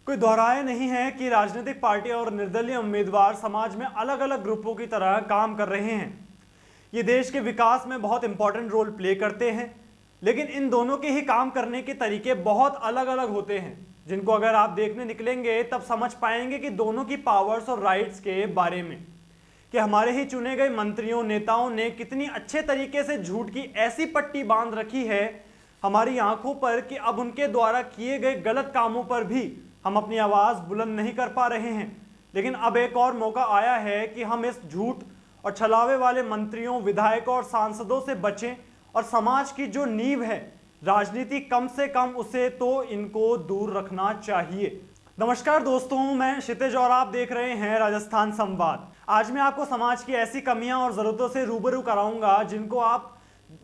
कोई दोहराए नहीं है कि राजनीतिक पार्टी और निर्दलीय उम्मीदवार समाज में अलग अलग ग्रुपों की तरह काम कर रहे हैं। ये देश के विकास में बहुत इंपॉर्टेंट रोल प्ले करते हैं, लेकिन इन दोनों के ही काम करने के तरीके बहुत अलग अलग होते हैं, जिनको अगर आप देखने निकलेंगे तब समझ पाएंगे कि दोनों की पावर्स और राइट्स के बारे में, कि हमारे ही चुने गए मंत्रियों नेताओं ने कितनी अच्छे तरीके से झूठ की ऐसी पट्टी बांध रखी है हमारी आंखों पर कि अब उनके द्वारा किए गए गलत कामों पर भी हम अपनी आवाज बुलंद नहीं कर पा रहे हैं। लेकिन अब एक और मौका आया है कि हम इस झूठ और छलावे वाले मंत्रियों, विधायकों और सांसदों से बचें और समाज की जो नींव है राजनीति, कम से कम उसे तो इनको दूर रखना चाहिए। नमस्कार दोस्तों, मैं क्षितिज और आप देख रहे हैं राजस्थान संवाद। आज मैं आपको समाज की ऐसी कमियां और जरूरतों से रूबरू कराऊंगा जिनको आप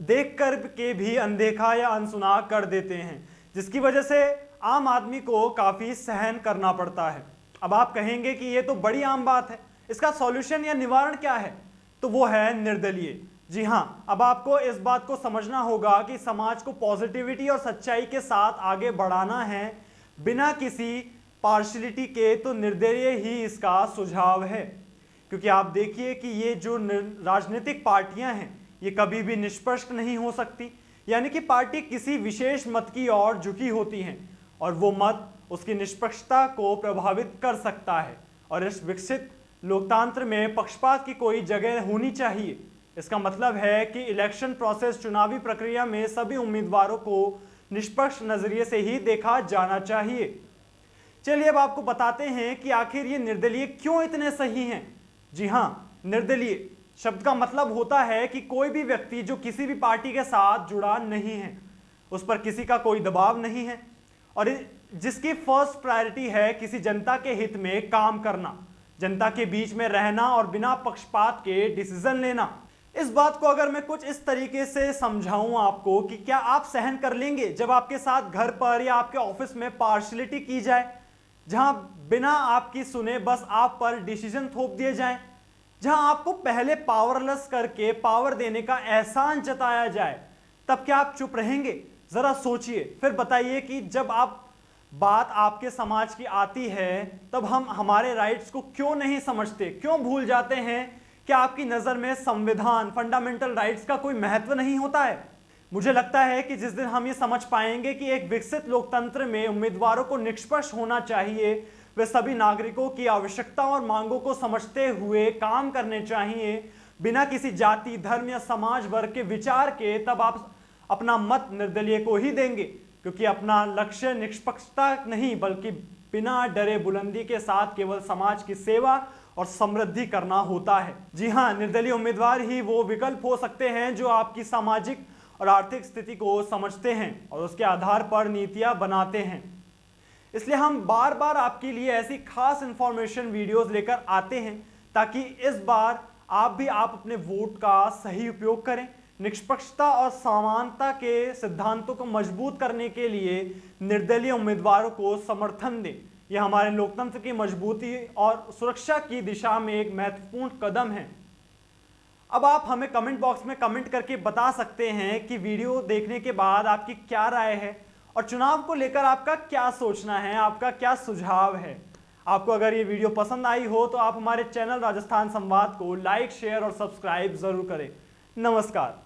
देख कर के भी अनदेखा या अनसुना कर देते हैं, जिसकी वजह से आम आदमी को काफी सहन करना पड़ता है। अब आप कहेंगे कि ये तो बड़ी आम बात है, इसका सॉल्यूशन या निवारण क्या है? तो वो है निर्दलीय। जी हाँ, अब आपको इस बात को समझना होगा कि समाज को पॉजिटिविटी और सच्चाई के साथ आगे बढ़ाना है बिना किसी पार्शलिटी के, तो निर्दलीय ही इसका सुझाव है। क्योंकि आप देखिए कि ये जो राजनीतिक पार्टियां हैं ये कभी भी निष्पक्ष नहीं हो सकती, यानी कि पार्टी किसी विशेष मत की ओर झुकी होती हैं और वो मत उसकी निष्पक्षता को प्रभावित कर सकता है। और इस विकसित लोकतंत्र में पक्षपात की कोई जगह होनी चाहिए। इसका मतलब है कि इलेक्शन प्रोसेस, चुनावी प्रक्रिया में सभी उम्मीदवारों को निष्पक्ष नजरिए से ही देखा जाना चाहिए। चलिए अब आपको बताते हैं कि आखिर ये निर्दलीय क्यों इतने सही हैं। जी हाँ, निर्दलीय शब्द का मतलब होता है कि कोई भी व्यक्ति जो किसी भी पार्टी के साथ जुड़ा नहीं है, उस पर किसी का कोई दबाव नहीं है और जिसकी फर्स्ट प्रायोरिटी है किसी जनता के हित में काम करना, जनता के बीच में रहना और बिना पक्षपात के डिसीजन लेना। इस बात को अगर मैं कुछ इस तरीके से समझाऊं आपको कि क्या आप सहन कर लेंगे जब आपके साथ घर पर या आपके ऑफिस में पार्शलिटी की जाए, जहां बिना आपकी सुने बस आप पर डिसीजन थोप दिए जाएं, जहां आपको पहले पावरलेस करके पावर देने का एहसान जताया जाए, तब क्या आप चुप रहेंगे? जरा सोचिए, फिर बताइए कि जब बात आपके समाज की आती है तब हम हमारे राइट्स को क्यों नहीं समझते, क्यों भूल जाते हैं कि आपकी नजर में संविधान, फंडामेंटल राइट्स का कोई महत्व नहीं होता है? मुझे लगता है कि जिस दिन हम ये समझ पाएंगे कि एक विकसित लोकतंत्र में उम्मीदवारों को निष्पक्ष होना चाहिए, वे सभी नागरिकों की आवश्यकता और मांगों को समझते हुए काम करने चाहिए बिना किसी जाति, धर्म या समाज वर्ग के विचार के, तब आप अपना मत निर्दलीय को ही देंगे। क्योंकि अपना लक्ष्य निष्पक्षता नहीं बल्कि बिना डरे बुलंदी के साथ केवल समाज की सेवा और समृद्धि करना होता है। जी हाँ, निर्दलीय उम्मीदवार ही वो विकल्प हो सकते हैं जो आपकी सामाजिक और आर्थिक स्थिति को समझते हैं और उसके आधार पर नीतियां बनाते हैं। इसलिए हम बार बार आपके लिए ऐसी खास इंफॉर्मेशन वीडियोस लेकर आते हैं ताकि इस बार आप अपने वोट का सही उपयोग करें। निष्पक्षता और समानता के सिद्धांतों को मजबूत करने के लिए निर्दलीय उम्मीदवारों को समर्थन दें। यह हमारे लोकतंत्र की मजबूती और सुरक्षा की दिशा में एक महत्वपूर्ण कदम है। अब आप हमें कमेंट बॉक्स में कमेंट करके बता सकते हैं कि वीडियो देखने के बाद आपकी क्या राय है और चुनाव को लेकर आपका क्या सोचना है, आपका क्या सुझाव है। आपको अगर ये वीडियो पसंद आई हो तो आप हमारे चैनल राजस्थान संवाद को लाइक, शेयर और सब्सक्राइब जरूर करें। नमस्कार।